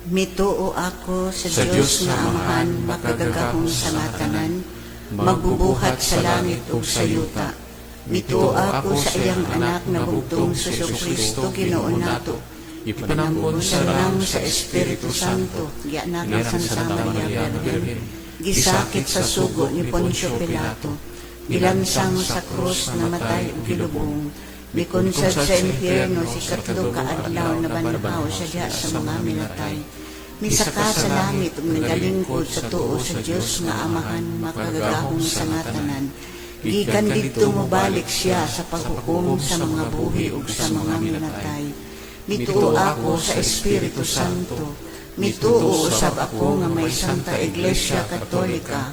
Mituo ako sa Dios nga Amahan, makagagahong sangatanan, magbubuhat sa langit ug sa yuta. Mituo ako sa iyang anak na bugtong sa Kristo Ginoo nato. Ipanangkon sa lang sa Espiritu Santo, gianak sang Santa Maria Virgen. Gisakit sa sugo ni Poncio Pilato, gilansang sa krus, namatay ug gilubong. Bikunsad sa impyerno si katlo ka adlaw na banhaw siya diha sa mga minatay. Misaka sa langit ug nagalingkod sa tuo sa Dios nga Amahan, makagagahong sangatanan. Gikan didto mobalik siya sa paghukom sa mga buhi ug sa mga minatay. Mituo ako sa Espiritu Santo. Mituo usab ako nga may Santa Iglesia Katolika,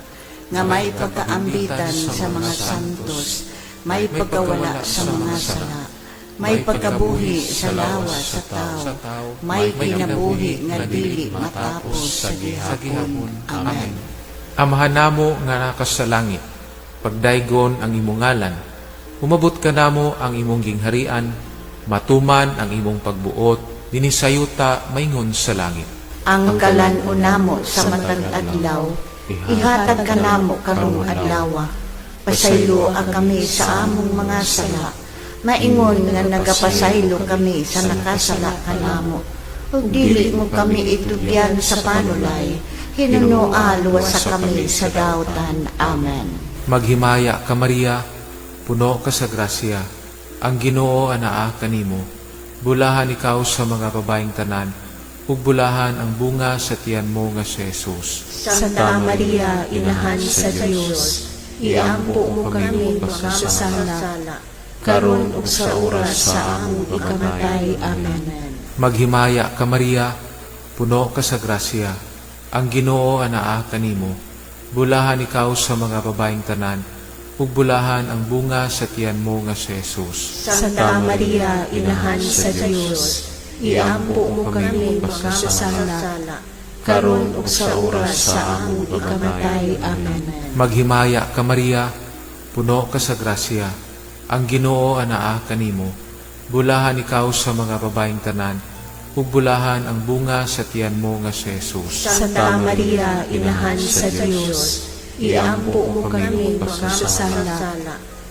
nga may pagkaambitan sa mga santos, may pagkawala sa mga sala, may pagkabuhi sa lawas sa tao, may kinabuhi nga dili matapos sa gihapon. Amen. Amahan namo nga nakas sa langit, pagdaygon ang imong ngalan, umabot ka namo ang imong gingharian, matuman ang imong pagbuot, dinisayuta maingon sa langit. Ang kalan-o namo sa matag adlaw, ihatag ka namo karong adlaw. Pasaylo ang kami sa among mga sala, maingon nga nagapasaylo kami sa nakasala kanamo. Ug dili mo kami itugyan sa panulay, hinunoa luwas sa kami sa daotan. Amen. Maghimaya ka Maria, puno ka sa grasya, ang Ginoo anaa kanimo. Bulahan ikaw sa mga babaeng tanan, ug bulahan ang bunga sa tiyan mo nga si Jesus. Santa Maria, Inahan sa Dios, iampo mo kami mga masala, karon ug sa oras sa among ikamatay. Amen. Maghimaya ka Maria, puno ka sa grasya, ang Ginoo anaa kanimo. Bulahan ikaw sa mga babaeng tanan, ug bulahan ang bunga sa tiyan mo nga si Jesus. Santa Maria, Inahan sa Dios, iampo mo kami mga masala, karon ug sa oras sa among ikamatay. Amen. Maghimaya ka Maria, puno ka sa grasya, ang Ginoo anaa kanimo. Bulahan ikaw sa mga babaeng tanan, ug bulahan ang bunga sa tiyan mo nga si Jesus. Santa Maria, Inahan sa Dios, iampo mo kami mga masala,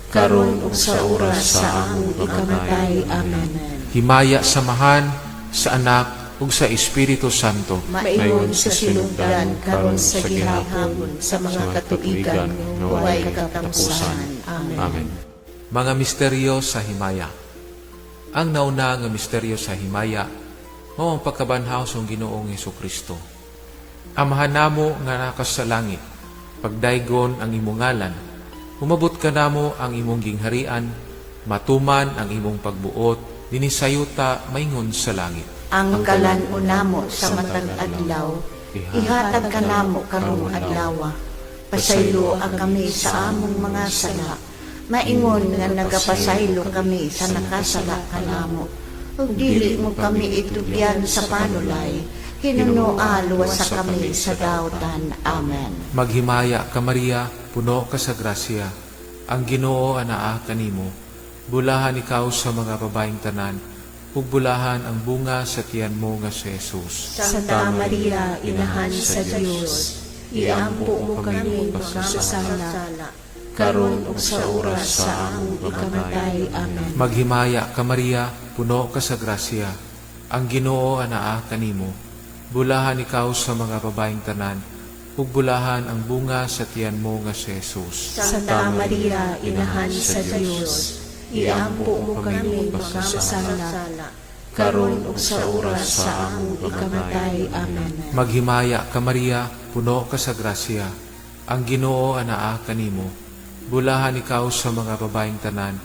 karon ug sa oras sa among ikamatay. Amen. Himaya samahan sa Anak ug sa Espiritu Santo. Maingon sa sinugdan karon sa gihapon sa mga katuigan nga way katapusan. Amen. Mga misteryo sa himaya. Ang nauna nga misteryo sa himaya mao ang pagkabanhaw sa Ginoong Hesukristo. Amahan namo nga nakas sa langit, pagdaygon ang imong ngalan, umabot ka namo ang imong gingharian, matuman ang imong pagbuot, dinisayuta maingon sa langit. Ang kalan-o namo sa matag adlaw, ihatag ka namo karong adlaw. Pasaylo ang kami sa among mga sala, maingon nga nagapasaylo kami sa nakasala kanamo. Ug dili mo kami itugyan sa panulay, hinunoa luwas sa kami sa daotan. Amen. Maghimaya ka Maria, puno ka sa grasya, ang Ginoo anaa kanimo. Bulahan ikaw sa mga babaeng tanan, ug bulahan ang bunga sa tiyan mo nga si Jesus. Santa Maria, Inahan sa Dios, iampo mo kami mga masala, karon ug sa oras sa among ikamatay. Amen. Maghimaya ka Maria, puno ka sa grasya, ang Ginoo anaa kanimo. Bulahan ikaw sa mga babaeng tanan, ug bulahan ang bunga sa tiyan mo nga si Jesus. Santa Maria, Inahan sa Dios, iampo mo kami mga masala, karon ug sa oras sa among ikamatay. Amen. Maghimaya ka Maria, puno ka sa grasya, ang Ginoo anaa kanimo. Bulahan ikaw sa mga babaeng tanan,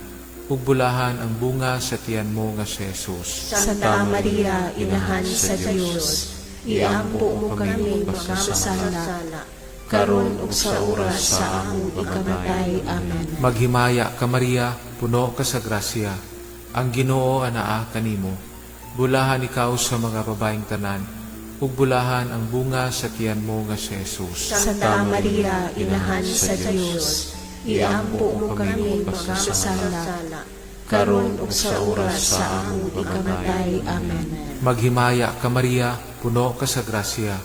ug bulahan ang bunga sa tiyan mo nga si Jesus. Santa Maria, Inahan sa Dios, iampo mo kami mga masala, karon ug sa oras sa among ikamatay. Amen. Maghimaya ka Maria, puno ka sa grasya, ang Ginoo anaa kanimo. Bulahan ikaw sa mga babaeng tanan, ug bulahan ang bunga sa tiyan mo nga si Jesus. Santa Maria, Inahan sa Dios, iampo mo kami mga masala, karon ug sa oras sa among ikamatay. Amen. Maghimaya ka Maria, puno ka sa grasya,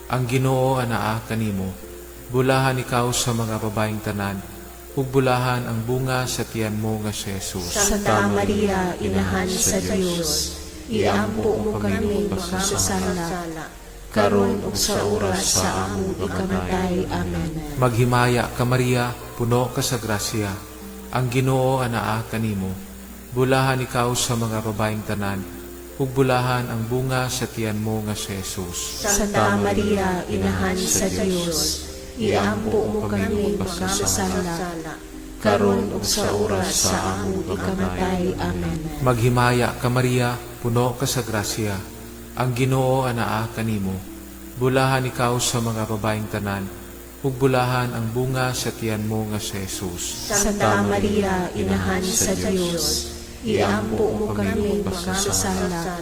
ang Ginoo anaa kanimo. Bulahan ikaw sa mga babaeng tanan, ug bulahan ang bunga sa tiyan mo nga si Jesus. Santa Maria, Inahan sa Dios, iampo mo kami makasasala, karon ug sa oras sa among ikamatay. Amen. Maghimaya ka Maria, puno ka sa grasya, ang Ginoo anaa kanimo. Bulahan ikaw sa mga babaeng tanan, ug bulahan ang bunga sa tiyan mo nga si Jesus. Santa Maria, Inahan sa Dios, iampo mo kami makasasala, karon ug sa oras sa among ikamatay. Amen. Maghimaya ka Maria, puno ka sa grasya, ang Ginoo anaa kanimo. Bulahan ikaw sa mga babaeng tanan, ug bulahan ang bunga sa tiyan mo nga si Jesus. Santa Maria, Inahan sa Dios, iampo mo kami makasasala,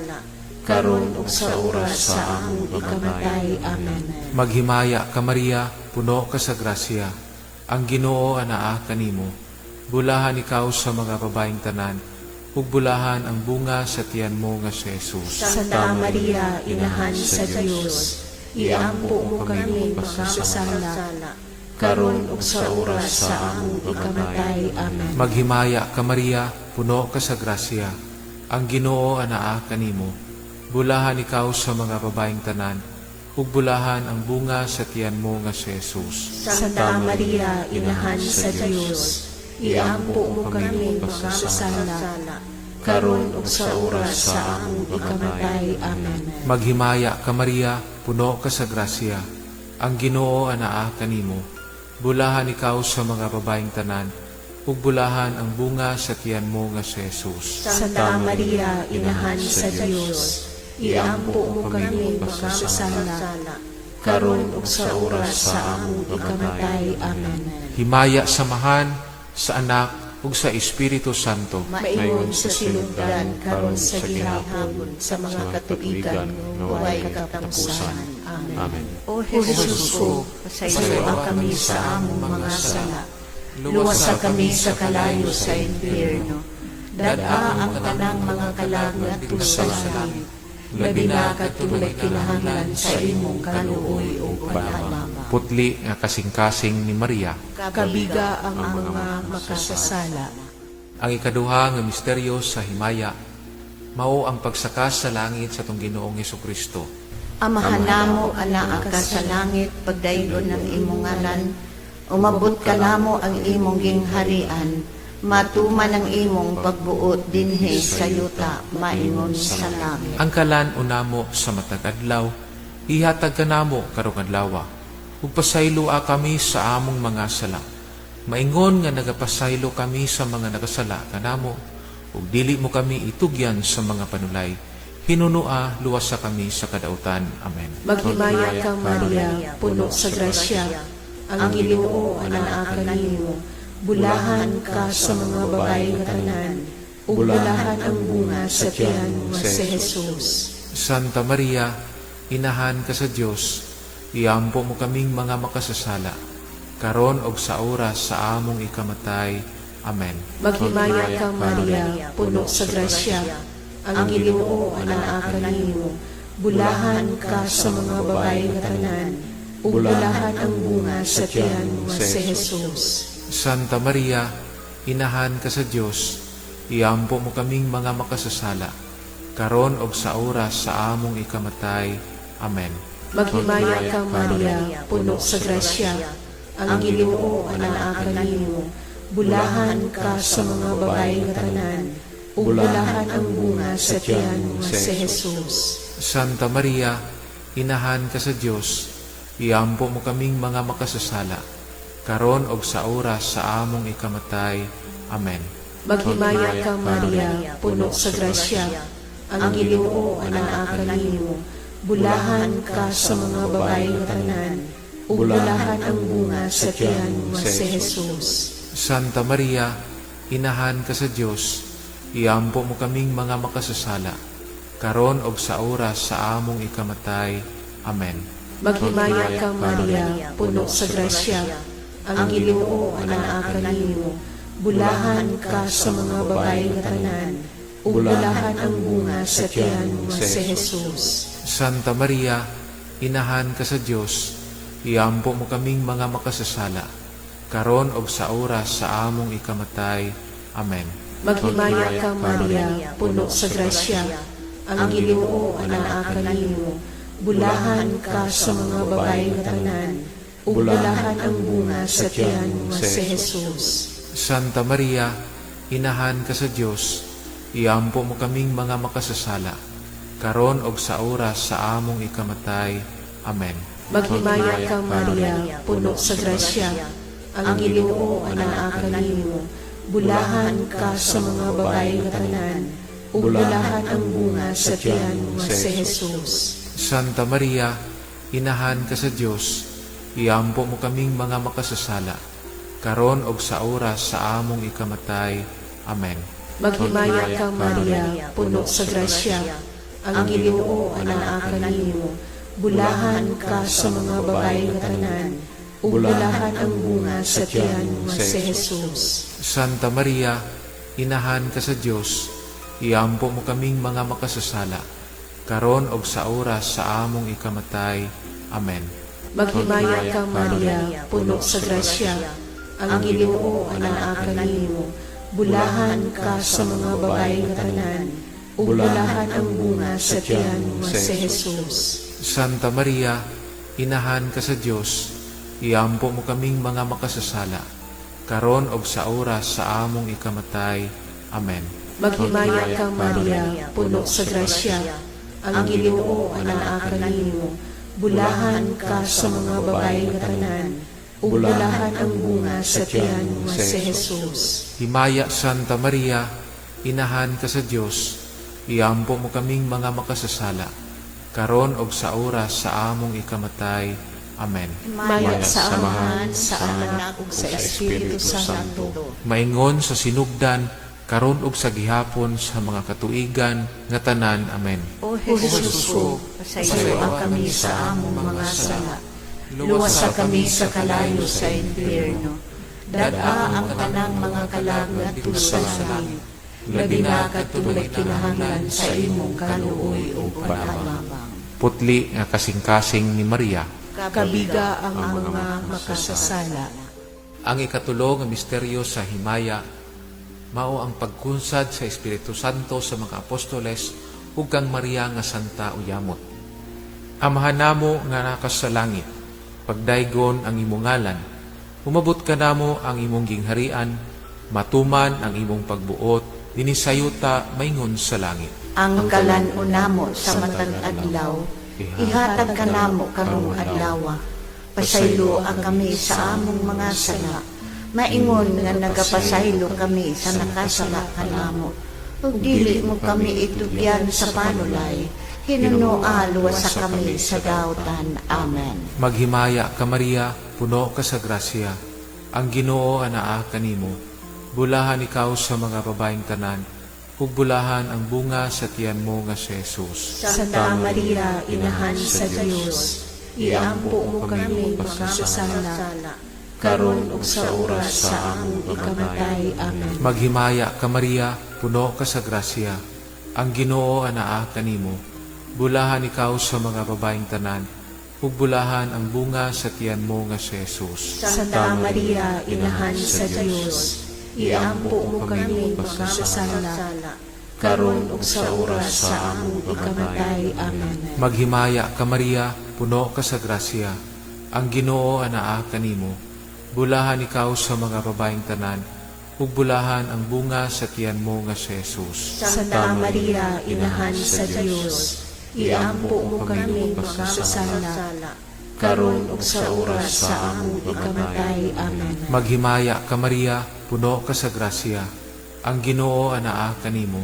karon ug sa oras sa among ikamatay. Amen. Maghimaya ka Maria, puno ka sa grasya, ang Ginoo anaa kanimo. Bulahan ikaw sa mga babaeng tanan, ug bulahan ang bunga sa tiyan mo nga si Jesus. Santa Maria, Inahan sa Dios, iampo mo kami makasasala, karon ug sa oras sa among ikamatay. Amen. Maghimaya ka Maria, puno ka sa grasya, ang Ginoo anaa kanimo. Bulahan ikaw sa mga babaeng tanan, ug bulahan ang bunga sa tiyan mo nga si Jesus. Santa Maria, Inahan sa Dios, iampo mo kami makasasala, karon ug sa oras sa among ikamatay. Amen. Maghimaya ka Maria, puno ka sa grasya, ang Ginoo anaa kanimo. Bulahan ikaw sa mga babaeng tanan, ug bulahan ang bunga sa tiyan mo nga si Jesus. Santa Maria, Inahan sa Dios, iampo mo kami makasasala, karon ug sa oras sa among ikamatay. Amen. Himaya samahan sa Anak ug sa Espiritu Santo. Maingon sa sinugdan karon sa gihapon sa mga katuigan nga way katapusan. Amen. O Jesus ko, pasayloa kami sa among mga sala. Luwasa kami sa kalayo sa impyerno. Dad-a ang tanang mga kalagat sa langit. Labi na katulad kinahanglan sa imong kaluoy o panamama. Putli nga kasing-kasing ni Maria. Kabiga ang mga makasasala. Ang ikaduha nga misteryo sa himaya, mao ang pagsakas sa langit sa tong Ginoong Hesukristo. Amahan namo anaa ka sa langit, pagdayon ng imong ngalan, umabot ka namo ang imong gingharian, matuman ang imong pagbuot dinhi sa yuta, maingon sa langit. Ang kalan unamo sa matag adlaw, ihatag ka namo karong adlaw. Ug pasayloa kami sa among mga sala. Maingon nga nagapasaylo kami sa mga nagasala kanamo, ug dili mo kami itugyan sa mga panulay. Hinunua luwasa kami sa kadautan. Amen. Maghimaya ka Maria, puno sa grasya, ang Ginoo anaa kanimo. Bulahan ka sa mga babae nga tanan, ug bulahan ang bunga sa tiyan mo si Jesus. Santa Maria, Inahan ka sa Dios, iampo mo kaming mga makasasala, karon og sa oras sa among ikamatay. Amen. Maghimaya ka Maria, puno sa grasya, ang Ginoo anaa kanimo. Bulahan ka sa mga babae nga tanan, ug bulahan ang bunga sa tiyan mo si Jesus. Santa Maria, Inahan ka sa Dios, iampo mo kaming mga makasasala, karon og sa oras sa among ikamatay. Amen. Maghimaya ka Maria, puno sa grasya, ang Ginoo anaa kanimo. Bulahan ka sa mga babae nga tanan, ug bulahan ang bunga sa tiyan mo si Jesus. Santa Maria, Inahan ka sa Dios, iampo mo kaming mga makasasala, karon og sa oras sa among ikamatay. Amen. Maghimaya ka Maria, puno sa grasya, ang Ginoo anaa kanimo. Bulahan ka sa mga babae nga tanan, ug bulahan ang bunga sa tiyan mo si Jesus. Santa Maria, Inahan ka sa Dios, iampo mo kaming mga makasasala, karon og sa oras sa among ikamatay. Amen. Maghimaya ka Maria, puno sa grasya, ang Ginoo anaa kanimo. Bulahan ka sa mga babae nga tanan, ug bulahan ang bunga sa tiyan mo nga si Jesus. Santa Maria, Inahan ka sa Dios, iampo mo kaming mga makasasala, karon og sa oras sa among ikamatay. Amen. Maghimaya ka, Maria, puno sa grasya, ang Ginoo anaa kanimo. Bulahan ka sa mga babae nga tanan, ug bulahan ang bunga sa tiyan mo nga si Jesus. Santa Maria, Inahan ka sa Dios, iampo mo kaming mga makasasala, karon og sa oras sa among ikamatay. Amen. Maghimaya ka, Maria, puno sa grasya, ang Ginoo anaa kanimo. Bulahan ka sa mga babae nga tanan, ug bulahan ang bunga sa tiyan mo nga si Jesus. Santa Maria, Inahan ka sa Dios, iampo mo kaming mga makasasala, karon og sa oras sa among ikamatay. Amen. Maghimaya ka, Maria, puno sa grasya, ang Ginoo anaa kanimo. Bulahan ka sa mga babae nga tanan, ug bulahan ang bunga sa tiyan mo nga si Jesus. Santa Maria, Inahan ka sa Dios, iampo mo kaming mga makasasala, karon og sa oras sa among ikamatay. Amen. Maghimaya ka, Maria, puno sa grasya, ang Ginoo anaa kanimo. Bulahan ka sa mga babae nga tanan, ug bulahan ang bunga sa tiyan mo nga si Jesus. Santa Maria, Inahan ka sa Dios, iampo mo kaming mga makasasala, karon og sa oras sa among ikamatay. Amen. Maghimaya ka, Maria, puno sa grasya, ang Ginoo anaa kanimo. Bulahan ka sa mga babae nga tanan, ug bulahan ang bunga sa tiyan mo nga si Jesus. Himaya Santa Maria, Inahan ka sa Dios, iampo mo kaming mga makasasala, karon og sa oras sa among ikamatay. Amen. Maya sa Amahan, sa Anak, ug sa Espiritu Santo. Maingon sa sinugdan, karon og sa gihapon sa mga katuigan nga tanan. Amen. O Jesus ko, pasayloa kami sa among mga sala. Luwasa kami sa kalayo sa impyerno. Dad-a ang tanang mga kalagad sa langit. Labi na katulad kinahanglan sa imong kaluoy o panabang. Putli nga kasing-kasing ni Maria. Kabiga ang mga makasasala. Ang ikatulo nga misteryo sa himaya, mao ang pagkunsad sa Espiritu Santo sa mga apostoles ug kang Maria nga santa uyamot. Amahan namo nga nakas sa langit, pagdaygon ang imong ngalan, umabot ka namo ang imong gingharian, matuman ang imong pagbuot, dinisayuta maingon sa langit. Ang kalan-on namo sa matag adlaw, ihatag ka namo karong adlaw. Pasaylo ang kami sa among mga sala, maingon nga nagapasaylo kami sa nakasala kanamo. Ug dili mo kami itugyan sa panulay, hinunoa luwasa kami sa daotan. Amen. Maghimaya ka Maria, puno ka sa grasya, ang Ginoo anaa kanimo. Bulahan ikaw sa mga babaeng tanan, ug bulahan ang bunga sa tiyan mo nga si Jesus. Santa Maria, Inahan sa Dios, iampo mo kami makasasala, karon ug sa oras sa among ikamatay. Amen. Maghimaya ka Maria, puno ka sa grasya, ang Ginoo anaa kanimo. Bulahan ikaw sa mga babaeng tanan, ug bulahan ang bunga sa tiyan mo nga si Jesus. Santa Maria, Inahan sa Dios, iampo mo kami makasasala, karon ug sa oras sa among ikamatay. Amen. Maghimaya ka Maria, puno ka sa grasya, ang Ginoo anaa kanimo. Bulahan ikaw sa mga babaeng tanan, ug bulahan ang bunga sa tiyan mo nga si Jesus. Santa Maria, Inahan sa Dios, iampo mo kami makasasala, karon ug sa oras sa among ikamatay. Amen. Maghimaya ka Maria, puno ka sa grasya, ang Ginoo anaa kanimo.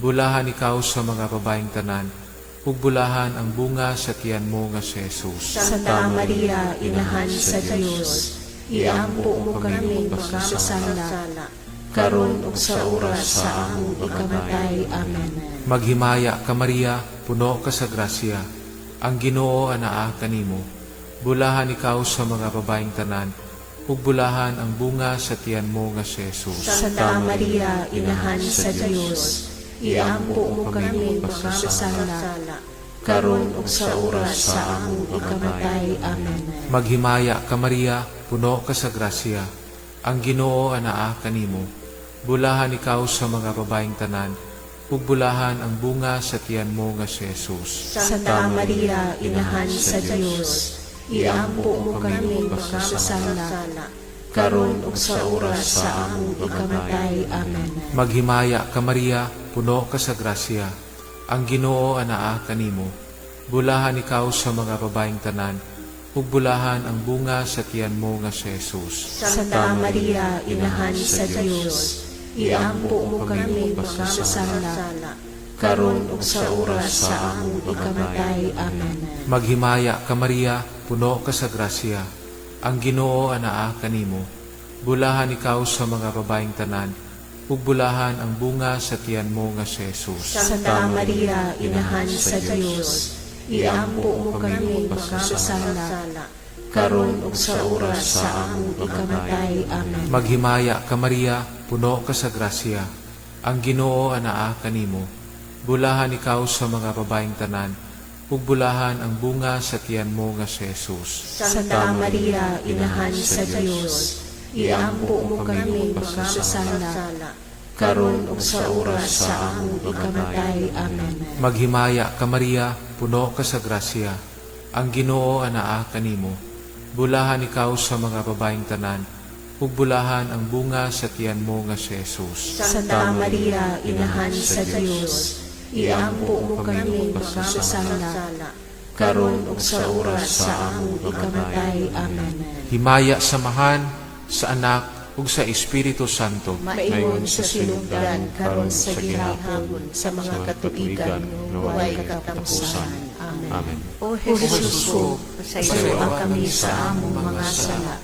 Bulahan ikaw sa mga babaeng tanan, ug bulahan ang bunga sa tiyan mo nga si Jesus. Santa Maria, Inahan sa Dios, iampo mo kami makasasala, karon ug sa oras sa among ikamatay. Amen. Maghimaya ka Maria, puno ka sa grasya, ang Ginoo anaa kanimo. Bulahan ikaw sa mga babaeng tanan, ug bulahan ang bunga sa tiyan mo nga si Jesus. Santa Maria, Inahan sa Dios, iampo mo kami makasasala, karon ug sa oras sa among ikamatay. Amen. Maghimaya ka Maria, puno ka sa grasya, ang Ginoo anaa kanimo. Bulahan ikaw sa mga babaeng tanan, ug bulahan ang bunga sa tiyan mo nga si Jesus. Santa Maria, Inahan sa Dios, iampo mo kami makasasala, karon ug sa oras sa among ikamatay. Amen. Maghimaya ka Maria, puno ka sa grasya, ang Ginoo anaa kanimo. Bulahan ikaw sa mga babaeng tanan, ug bulahan ang bunga sa tiyan mo nga si Jesus. Santa Maria, Inahan sa Dios, iampo mo kami makasasala, karon ug sa oras sa among ikamatay. Amen. Maghimaya ka Maria, puno ka sa grasya, ang Ginoo anaa kanimo. Bulahan ikaw sa mga babaeng tanan, ug bulahan ang bunga sa tiyan mo nga si Jesus. Santa Maria, Inahan sa Dios, iampo mo kami makasasala, karon ug sa oras sa among ikamatay. Amen. Maghimaya ka Maria, puno ka sa grasya, ang Ginoo anaa kanimo. Bulahan ikaw sa mga babaeng tanan, ug bulahan ang bunga sa tiyan mo nga si Jesus. Santa Maria, Inahan sa Dios, iampo mo kami makasasala, karon ug sa oras sa among ikamatay. Amen. Maghimaya ka Maria, puno ka sa grasya, ang Ginoo anaa kanimo. Bulahan ikaw sa mga babaeng tanan, ug bulahan ang bunga sa tiyan mo nga si Jesus. Santa Maria, Inahan sa Dios, iampo mo kami makasasala, karon ug sa oras sa among ikamatay. Amen. Himaya samahan sa Anak ug sa Espiritu Santo. Maingon sa sinugdan karon sa gihapon sa mga katuigan huway katapusan. Amen. O Jesus ko, pasayloa kami sa among mga sala.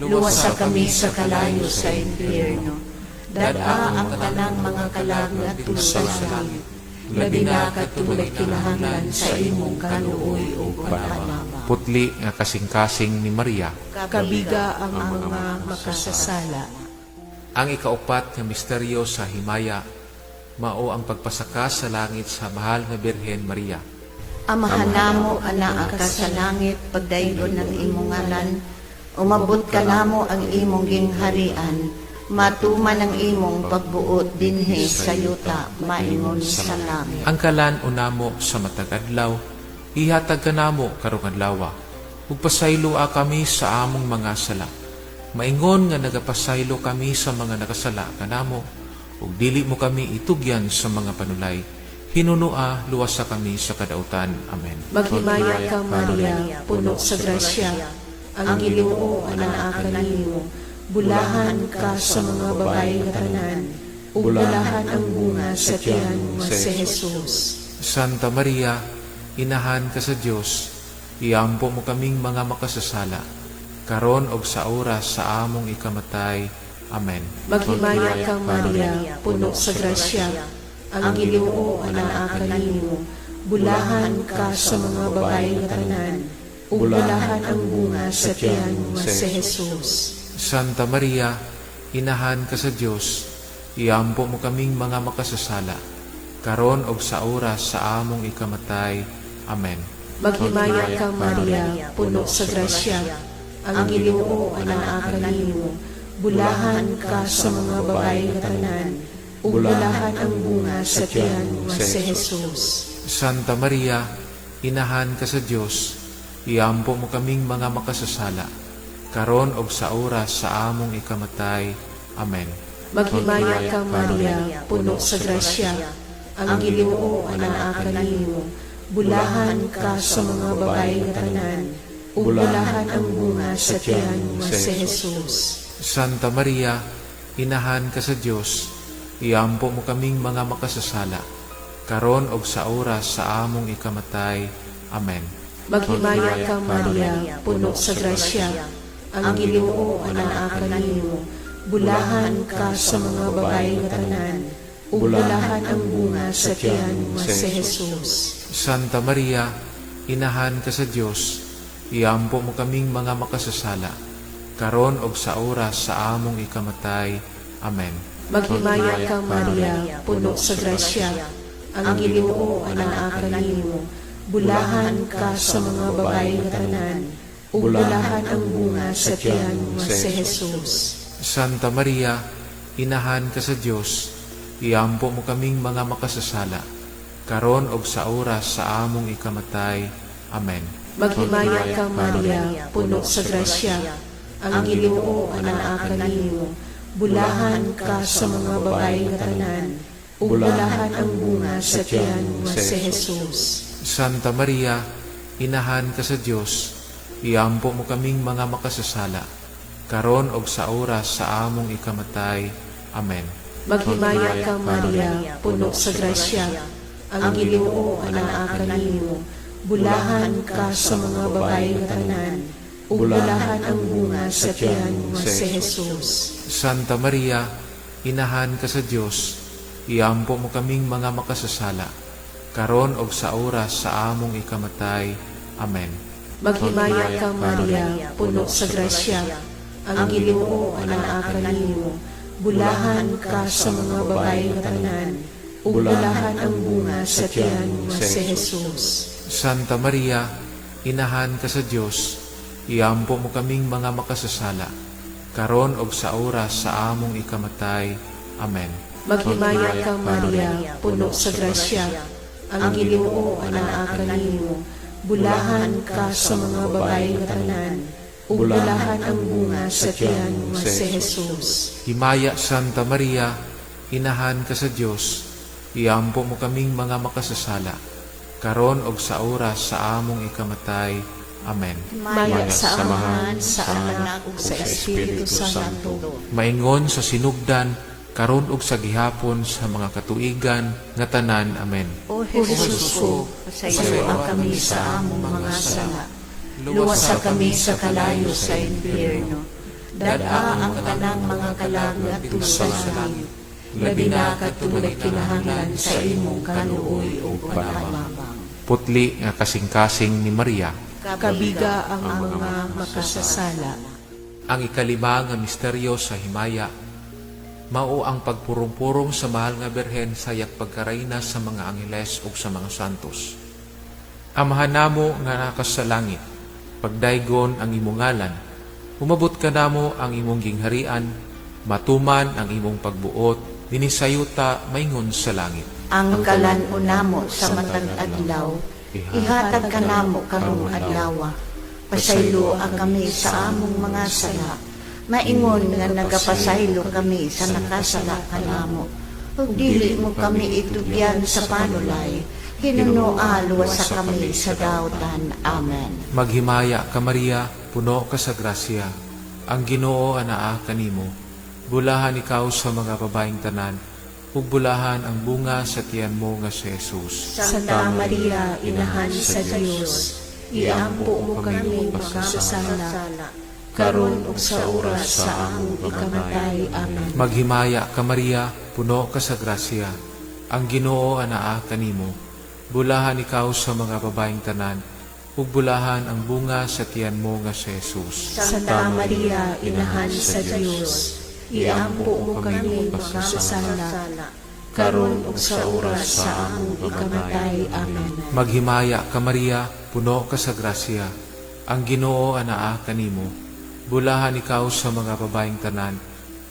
Luwasa kami sa kalayo sa impyerno. Dad-a ang tanang mga kalagat sa langit. Labi na katulad kinahanglan sa imong kaluoy o panalama. Putli nga kasing-kasing ni Maria. Kabiga ang mga makasasala. Ang ikaupat nga misteryo sa himaya, mao ang pagpasaka sa langit sa mahal nga Birhen Maria. Amahan namo anaa ka sa langit, pagdayon ng imong ngalan, umabot ka namo ang imong gingharian, matuman ang imong pagbuot dinhi sa yuta, maingon sa langit. Ang kalan unamo sa matagadlaw, ihatag ka namo karong adlaw, ug pasayloa kami sa among mga sala. Maingon nga nagapasaylo kami sa mga nakasala kanamo, ug dili mo kami itugyan sa mga panulay. Hinunua, luwasa kami sa kadautan. Amen. Maghimaya ka Maria, puno sa grasya, ang Ginoo anaa kanimo, bulahan ka sa mga babae nga tanan, ug bulahan ang bunga sa tiyan mo si Jesus. Santa Maria, Inahan ka sa Dios, iampo mo kaming mga makasasala, karon og sa oras sa among ikamatay. Amen. Maghimaya ka Maria, puno sa grasya, ang Ginoo anaa kanimo, bulahan ka sa mga babae nga tanan, ug bulahan ang bunga sa tiyan mo si Jesus. Santa Maria, Inahan ka sa Dios, iampo mo kaming mga makasasala, karon og sa oras sa among ikamatay. Amen. Maghimaya ka Maria, puno sa grasya, ang Ginoo anaa kanimo, bulahan ka sa mga babae nga tanan, ug bulahan ang bunga sa tiyan mo si Jesus. Santa Maria, Inahan ka sa Dios, iampo mo kaming mga makasasala, karon og sa oras sa among ikamatay. Amen. Maghimaya ka Maria, puno sa grasya, ang Ginoo anaa kanimo, bulahan ka sa mga babae nga tanan, ug bulahan ang bunga sa tiyan mo si Jesus. Santa Maria, Inahan ka sa Dios, iampo mo kaming mga makasasala, karon og sa oras sa among ikamatay. Amen. Maghimaya ka Maria, puno sa grasya, ang Ginoo anaa kanimo, bulahan ka sa mga babae nga tanan, ug bulahan ang bunga sa tiyan mo si Jesus. Santa Maria, Inahan ka sa Dios, iampo mo kaming mga makasasala, karon ug sa oras sa among ikamatay. Amen. Maghimaya ka, Maria, puno sa grasya. Ang Ginoo anaa kanimo. Bulahan ka sa mga babae nga tanan, ug bulahan ang bunga sa tiyan mo si Jesus. Santa Maria, inahan ka sa Dios, iampo mo kaming mga makasasala, karon ug sa oras sa among ikamatay. Amen. Maghimaya ka, Maria, puno sa grasya. Ang Ginoo anaa kanimo. Bulahan ka sa mga babae nga tanan, ug bulahan ang bunga sa tiyan mo si Jesus. Santa Maria, inahan ka sa Dios, iampo mo kaming mga makasasala, karon ug sa oras sa among ikamatay. Amen. Maghimaya ka, Maria, puno sa grasya. Ang Ginoo anaa kanimo. Bulahan ka sa mga babae nga tanan, ug bulahan ang bunga sa tiyan mo si Jesus. Santa Maria, inahan ka sa Dios, iampo mo kaming mga makasasala, karon ug sa oras sa among ikamatay. Amen. Maghimaya ka, Maria, puno sa grasya. Ang Ginoo anaa kanimo. Bulahan ka sa mga babae nga tanan, ug bulahan ang bunga sa tiyan mo si Jesus. Santa Maria, inahan ka sa Dios, iampo mo kaming mga makasasala, karon ug sa oras sa among ikamatay. Amen. Maghimaya ka, Maria, puno sa grasya. Ang Ginoo anaa kanimo. Bulahan ka sa mga babae nga tanan, ug bulahan ang bunga sa tiyan mo si Jesus. Himaya Santa Maria, inahan ka sa Dios, iampo mo kaming mga makasasala, karon ug sa oras sa among ikamatay. Amen. Maya sa Amahan, sa Anak, ug sa Espiritu Santo. Maingon sa sinugdan, karon ug sa gihapon sa mga katuigan nga tanan. Amen. O Jesus ko, pasayloa kami sa among mga sala. Luwasa kami sa kalayo sa impyerno. Dada ang tanang mga kalag sa langit. Labi na katulad kinahanglan sa imong kaluoy o panabang. Putli nga kasing-kasing ni Maria. Kabiga ang mga makasasala. Ang ikalima nga misteryo sa himaya, mao ang pagpurong-purong sa mahal nga Birhen sa yak pagkarayna sa mga angeles ug sa mga santos. Amahan namo nga nakas sa langit, pagdaygon ang imong ngalan, umabot ka namo ang imong gingharian, matuman ang imong pagbuot, dinisayuta maingon sa langit. Ang kalan-o namo sa matag adlaw, ihatag ka namo karong adlaw. Pasaylo ang kami sa among mga sala. Maingon nga nagapasaylo kami sa nakasala ka namo. Ug dili mo kami itugyan sa panulay, hinunoa sa kami sa daotan. Amen. Maghimaya ka Maria, puno ka sa grasya, ang Ginoo anaa kanimo. Bulahan ikaw sa mga babaeng tanan, ug bulahan ang bunga sa tiyan mo nga si Jesus. Santa Maria, inahan sa Dios, iampo mo kami makasasala, karon ug sa oras sa among ikamatay. Amen. Maghimaya ka Maria, puno ka sa grasya, ang Ginoo anaa kanimo. Bulahan ikaw sa mga babaeng tanan, ug bulahan ang bunga sa tiyan mo nga si Jesus. Santa Maria, inahan sa Dios, iampo mo kami makasasala, karon ug sa oras sa among ikamatay. Amen. Maghimaya ka Maria, puno ka sa grasya, ang Ginoo anaa kanimo. Bulahan ikaw sa mga babaeng tanan,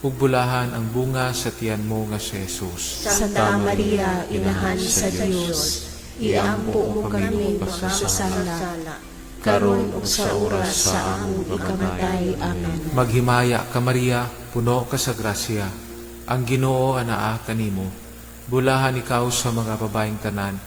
ug bulahan ang bunga sa tiyan mo nga si Jesus. Santa Maria, inahan sa Dios, iampo mo kami makasasala, karon ug sa oras sa among ikamatay. Amen. Maghimaya ka Maria, puno ka sa grasya, ang Ginoo anaa kanimo. Bulahan ikaw sa mga babaeng tanan,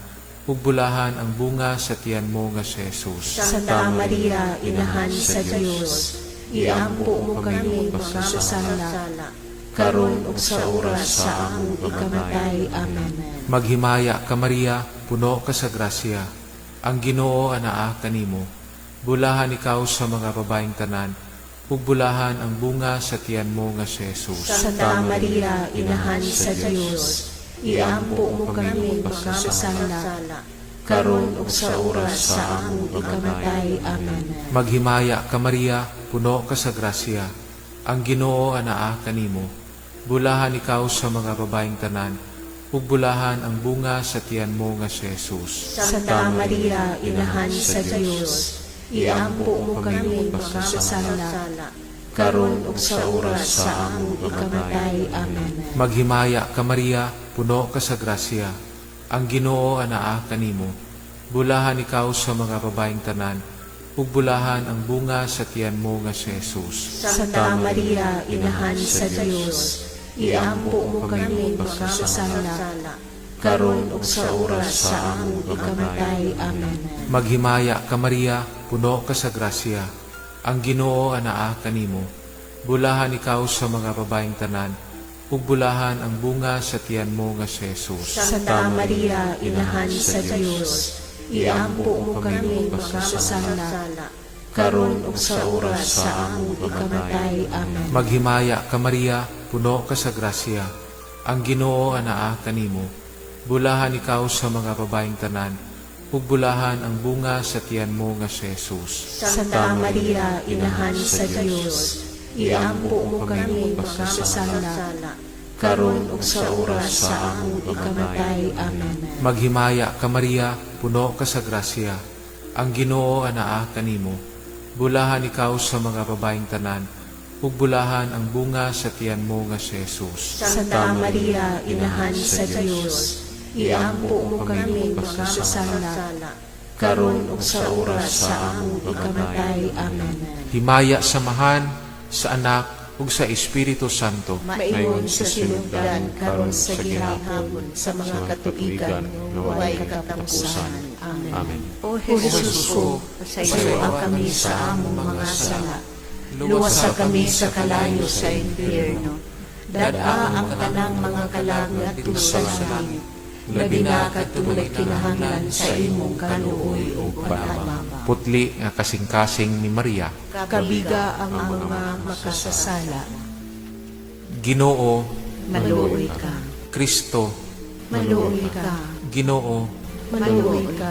ug bulahan ang bunga sa tiyan mo nga si Jesus. Santa Maria, inahan sa Dios, iampo mo kami makasasala, karon ug sa oras sa among ikamatay. Amen. Maghimaya ka Maria, puno ka sa grasya, ang Ginoo anaa kanimo. Bulahan ikaw sa mga babaeng tanan, ug bulahan ang bunga sa tiyan mo nga si Jesus. Santa Maria, inahan sa Dios, iampo mo kami makasasala, karon ug sa oras sa among ikamatay. Amen. Maghimaya ka Maria, puno ka sa grasya. Ang Ginoo anaa kanimo. Bulahan ikaw sa mga babaeng tanan, ug bulahan ang bunga sa tiyan mo nga si Jesus. Santa Maria, Inahan sa Dios, iampo mo kami makasasala, karon ug sa oras sa among ikamatay. Amen. Maghimaya ka Maria, puno ka sa grasya. Ang Ginoo anaa kanimo. Bulahan ikaw sa mga babaeng tanan, ug bulahan ang bunga sa tiyan mo nga si Jesus. Santa Maria, Inahan sa Dios, iampo mo kami makasasala, karon ug sa oras sa among ikamatay. Amen. Maghimaya ka Maria, puno ka sa grasya. Ang Ginoo anaa kanimo. Bulahan ikaw sa mga babaeng tanan, ug bulahan ang bunga sa tiyan mo nga si Jesus. Santa Maria, Inahan sa Dios, iampo mo kami makasasala, karon ug sa oras sa among ikamatay. Amen. Maghimaya ka Maria, puno ka sa grasya. Ang Ginoo anaa kanimo. Bulahan ikaw sa mga babaeng tanan, ug bulahan ang bunga sa tiyan mo nga si Jesus. Santa Maria, Inahan sa Dios, iampo mo kami makasasala, karon ug sa oras sa among ikamatay. Amen. Maghimaya ka Maria, puno ka sa grasya. Ang Ginoo anaa kanimo. Bulahan ikaw sa mga babaeng tanan, ug bulahan ang bunga sa tiyan mo nga si Jesus. Santa Maria, Inahan sa Dios, iampo mo kami makasasala, karon ug sa oras sa among ikamatay. Amen. Himaya samahan sa Anak ug sa Espiritu Santo. Maingon sa sinugdan karon sa gihapon sa mga katuigan nga walay katapusan. Amen. Amen. O Jesus ko, pasayloa kami sa among mga sala. luwasa kami sa kalayo sa impyerno. Dada ang tanang mga kalag sa langit. Labi na katulad kinahanglan sa imong kaluoy o panamama. Putli nga kasing-kasing ni Maria. kabiga ang mga makasasala. Ginoo, Maluoy ka. Kristo, Maluoy ka, Ginoo, maluoy ka,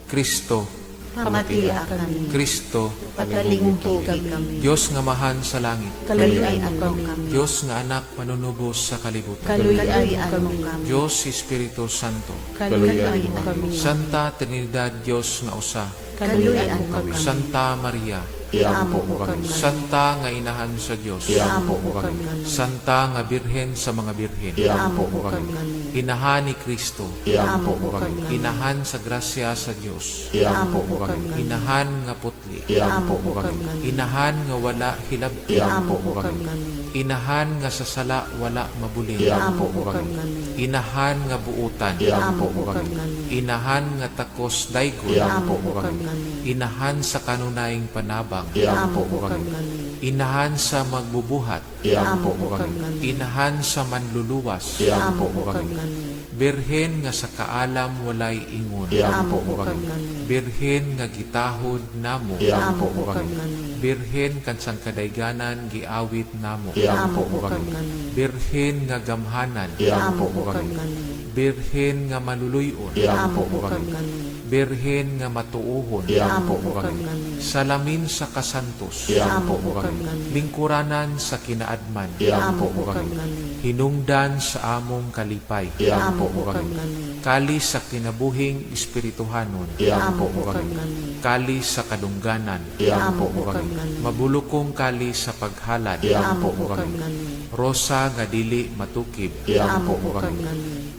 Kristo, Pamatia kami. Kristo, pagalingki kami, Diyos nga mahan sa langit. kaluyan mo kami, Diyos nga anak manunubos sa kalibutan. kaluyan mo kami, Diyos Espiritu Santo. kaluyan mo kami, Santa Trinidad Diyos nga usa. kaluyan mo kami, Santa Maria. iampo mo kami, Santa nga inahan sa Diyos. iampo mo kami, Santa nga birhen sa mga birhen. iampo mo kami, Inahan ni Kristo. iampo mo kami, Inahan sa grasya sa Diyos. iampo mo kami, Inahan nga putli. iampo mo kami, Inahan nga wala hilab. iampo mo kami, Inahan nga sa sala wala mabulin. iampo mo kami, Inahan nga buutan. iampo mo kami, Inahan nga takos daygon. iampo mo kami, Inahan sa kanunayng panabang. iampo mo kami, Inahan sa magbubuhat. iampo mo kami, Inahan sa manluluwas. iampo mo kami, Birhen nga sa kaalam walay ingon. iampo mo kami, Birhen nga gitahod namo. iampo mo kami, Birhen kansang kadayganan giawit namo. iampo mo kami, Birhen nga gamhanan. iampo mo kami, Birhen nga maluluyon. iampo mo kami, Birhen nga matuuhon. iampo mo kami, Salamin sa kasantos. iampo mo kami, Lingkuranan sa kinaadman. iampo mo kami, Hinungdan sa among kalipay. iampo mo kami, Kali sa kinabuhing espirituhanon. iampo mo kami, Kali sa kadungganan. iampo mo kami, Mabulukong kali sa paghalad. iampo mo kami, Rosa nga dili matukib. iampo mo kami,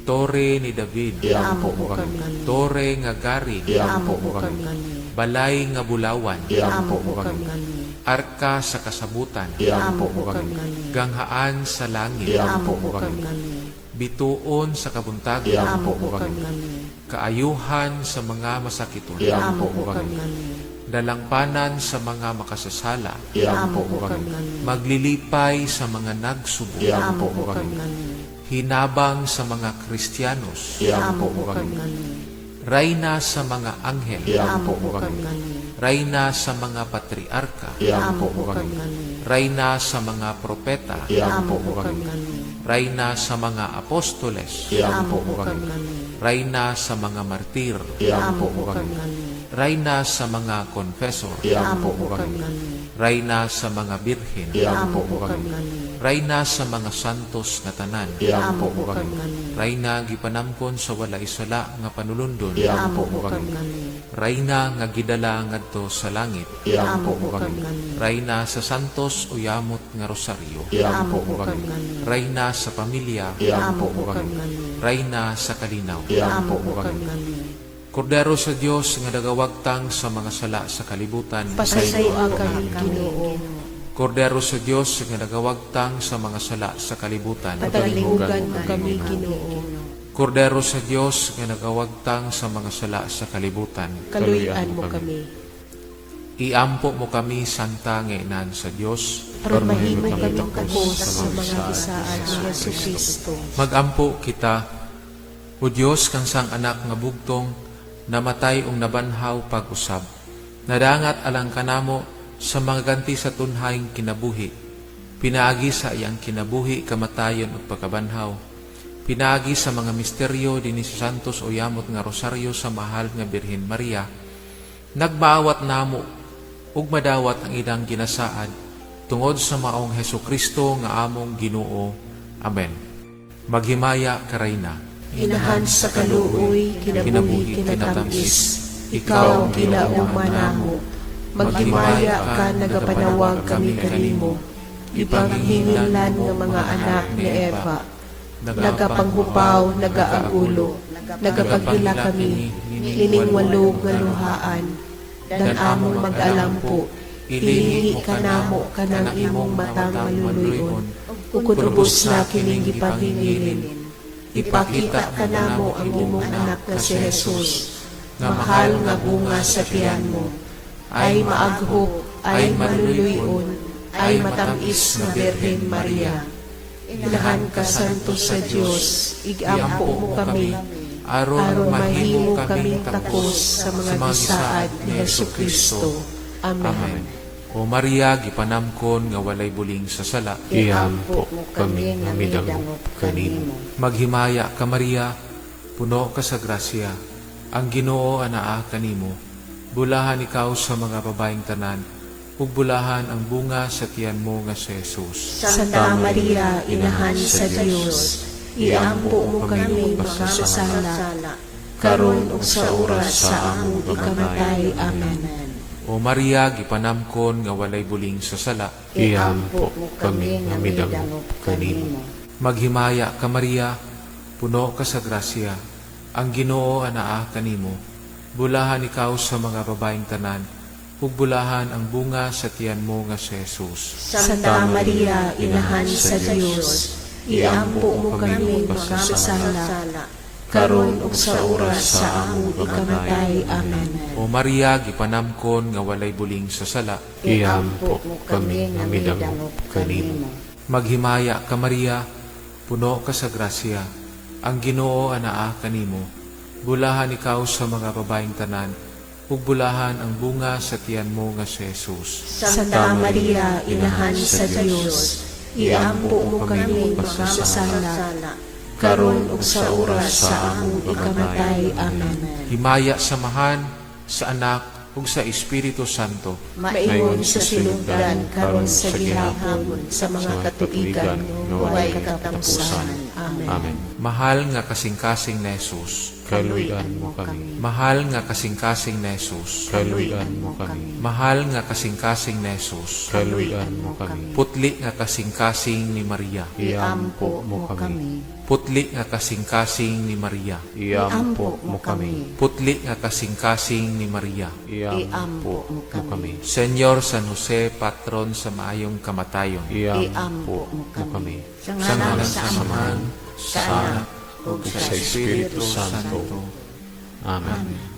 Tore ni David. iampo mo kami, Tore nga garing. iampo mo kami, Balay nga bulawan. iampo mo kami, Arka sa kasabutan. iampo mo kami, Ganghaan sa langit. iampo mo kami, Bituon sa kabuntagan. iampo mo kami, Kaayuhan sa mga masakiton. iampo mo kami, Dalangpanan sa mga makasasala. iampo mo kami, Maglilipay sa mga nagsubo. iampo mo kami, Hinabang sa mga Kristiyanos. iampo mo kami, Rayna sa mga anghel. iampo mo kami, Rayna sa mga patriarka. iampo mo kami, Rayna sa mga propeta. iampo mo kami, Rayna sa mga apostoles. iampo mo kami, Rayna sa mga martir, Iampo mo kami. Rayna sa mga confessor, Iampo mo kami. Rayna sa mga birhen, Iampo mo kami. Rayna sa mga santos nga tanan, Iampo mo kami. Rayna gipanamkon sa walay sala nga panulundon, Iampo mo kami. Rayna nga gidala ngadto sa langit, Iampo mo kami. Rayna sa santos uyamot nga rosaryo, Iampo mo kami. Rayna sa pamilya, Iampo mo kami. Rayna sa kalinaw. Iampo mo kami. Kordero sa Dios nga nagawagtang sa mga sala sa kalibutan, Pasayloa kami, Ginoo. Kordero sa Dios nga nagawagtang sa mga sala sa kalibutan, Patalingugan mo kami, Ginoo. Kordero sa Dios nga nagawagtang sa mga sala sa kalibutan, Kaluyan mo kami. iampo mo kami, Santa nga Inan sa Dios. Pormahin mo kami takos sa mga bisaan ni Jesucristo. Magampo kita, o Dios kang sang anak nga bugtong, namatay ung nabanhaw pag-usab. Nadangat alang kanamo sa mga ganti sa tunhayng kinabuhi. Pinaagi sa iyang kinabuhi, kamatayon ug pagkabanhaw. Pinaagi sa mga misteryo dinhi sa Santos o Yamot nga Rosaryo sa mahal nga Birhen Maria. Nagmaawat namo ug madawat ang ilang ginasaad tungod sa maong Hesukristo nga among Ginoo. Amen. Maghimaya ka Rayna. Inahan sa kaluoy, kinabuhi, kinatamis. Ikaw ang kinauman namo. Maghimaya ka, nagapanawag kami kanimo. Ipanghingilan ng mga anak ni Eva. Nagapanghupaw, nagaagulo. Nagapagila kami, liningwalog nga luhaan. Dan among mag-alampo. Ilihi ka namo kanang imong matang maluluyon. Ukod-ubos na kining gipanghingilin. Ipakita ka namo ang imong anak na si Jesus, mahal nga bunga sa tiyan mo, ay maaghok, ay maluluyon, ay matamis na Birhen Maria. Inahan ka santo sa Diyos, igampo mo kami, aron mahimo kaming takos sa mga gisaad ni Jesucristo. Amen. O Maria, gipanamkon nga walay buling sa sala, Iampo mo kami nga midangop kanimo. Maghimaya ka Maria, puno ka sa grasya, ang Ginoo anaa kanimo. Bulahan ikaw sa mga babaeng tanan, ug bulahan ang bunga sa tiyan mo nga si Jesus. Santa Maria, Inahan sa Diyos, iampo mo kami makasasala, karon ug sa oras sa among ikamatay. Amen. O Maria, gipanamkon nga walay buling sa sala, Iampo mo kami nga midangop kanimo. Maghimaya ka Maria, puno ka sa grasya, ang Ginoo anaa kanimo. Bulahan ikaw sa mga babaeng tanan, ug bulahan ang bunga sa tiyan mo nga si Jesus. Santa Maria, Inahan sa Diyos, iampo mo kami makasasala, karon ug sa oras sa among ikamatay. Amen. O Maria, gipanamkon nga walay buling sa sala, Iampo mo kami nga midangop kanimo. Maghimaya ka Maria, puno ka sa grasya, ang Ginoo anaa kanimo. Bulahan ikaw sa mga babaeng tanan, ug bulahan ang bunga sa tiyan mo nga si Jesus. Santa Maria, Inahan sa Diyos, iampo mo kami makasasala, karon ug sa oras sa among ikamatay. Amen. Himaya samahan sa Anak ug sa Espiritu Santo. Maingon sa sinugdan karon sa gihapon sa mga katuigan nga way katapusan. Amen. Mahal nga kasing-kasing na Jesus. Kaluyan mo kami. Mahal nga kasing-kasing na Jesus. Kaluyan mo kami. Mahal nga kasing-kasing na Jesus. Kaluyan mo kami. Putli nga kasing-kasing ni Maria. Iampo mo kami. Putli nga kasing-kasing ni Maria. Iampo mo kami. Putli nga kasing-kasing ni Maria. Iampo mo kami. Senyor San Jose, patron sa maayong kamatayon. Iampo mo kami. Sa ngalan sa Amahan, sa Anak, ug sa Espiritu Santo. Amen.